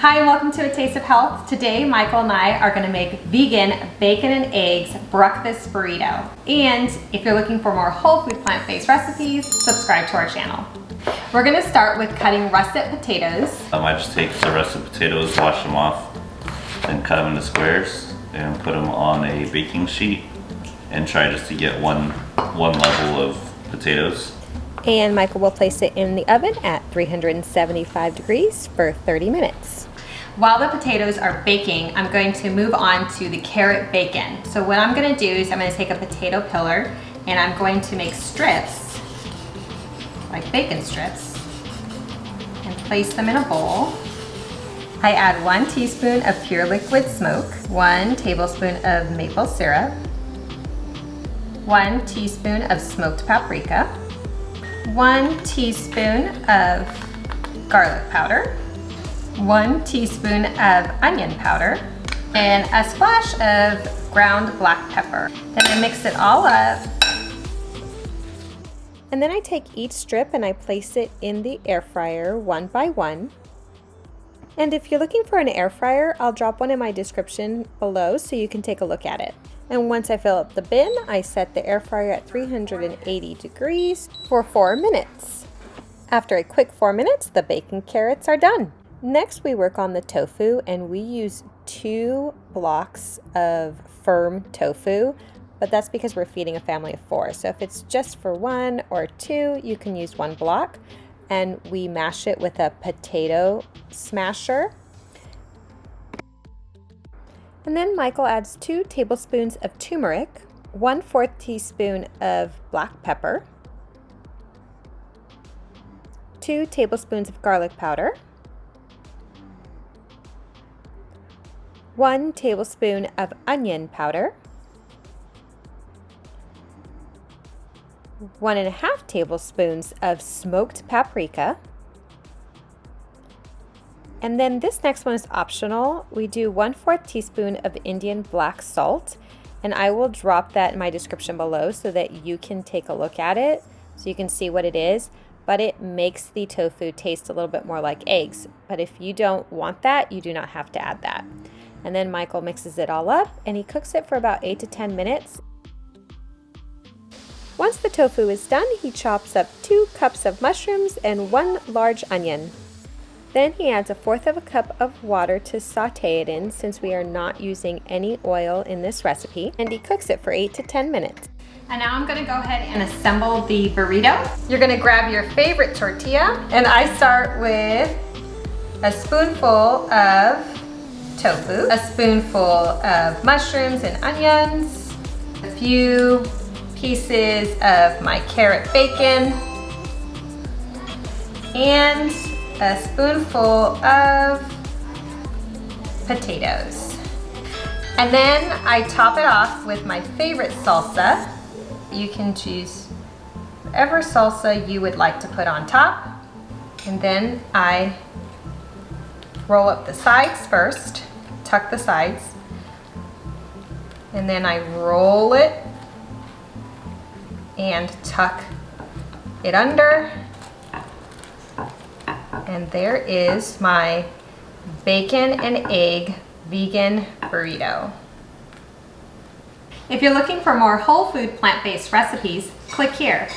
Hi and welcome to A Taste of Health. Today Michael and I are going to make vegan bacon and eggs breakfast burrito. And if you're looking for more whole food plant-based recipes, subscribe to our channel. We're going to start with cutting russet potatoes. I just take the russet potatoes, wash them off, and cut them into squares and put them on a baking sheet and try just to get one level of potatoes. And Michael will place it in the oven at 375 degrees for 30 minutes. While the potatoes are baking, I'm going to move on to the carrot bacon. So what I'm going to do is I'm going to take a potato peeler and I'm going to make strips, like bacon strips, and place them in a bowl. I add 1 teaspoon of pure liquid smoke, 1 tablespoon of maple syrup, 1 teaspoon of smoked paprika, 1 teaspoon of garlic powder, 1 teaspoon of onion powder, and a splash of ground black pepper. Then I mix it all up. And then I take each strip and I place it in the air fryer one by one. And if you're looking for an air fryer, I'll drop one in my description below so you can take a look at it. And once I fill up the bin, I set the air fryer at 380 degrees for 4 minutes. After a quick 4 minutes, the bacon carrots are done. Next, we work on the tofu, and we use 2 blocks of firm tofu, but that's because we're feeding a family of 4. So if it's just for 1 or 2, you can use 1 block, and we mash it with a potato smasher. And then Michael adds 2 tablespoons of turmeric, 1/4 teaspoon of black pepper, 2 tablespoons of garlic powder, 1 tablespoon of onion powder, 1.5 tablespoons of smoked paprika, and then this next one is optional. We do 1/4 teaspoon of Indian black salt, and I will drop that in my description below so that you can take a look at it so you can see what it is. But it makes the tofu taste a little bit more like eggs. But if you don't want that, you do not have to add that. And then Michael mixes it all up and he cooks it for about 8 to 10 minutes. Once the tofu is done, he chops up 2 cups of mushrooms and 1 large onion. Then he adds 1/4 cup of water to saute it in, since we are not using any oil in this recipe, and he cooks it for 8 to 10 minutes. And now I'm going to go ahead and assemble the burrito. You're going to grab your favorite tortilla, and I start with a spoonful of tofu, a spoonful of mushrooms and onions, a few pieces of my carrot bacon, and a spoonful of potatoes. And then I top it off with my favorite salsa. You can choose whatever salsa you would like to put on top. And then I roll up the sides first, tuck the sides, and then I roll it and tuck it under. And there is my bacon and egg vegan burrito. If you're looking for more whole food plant-based recipes, click here.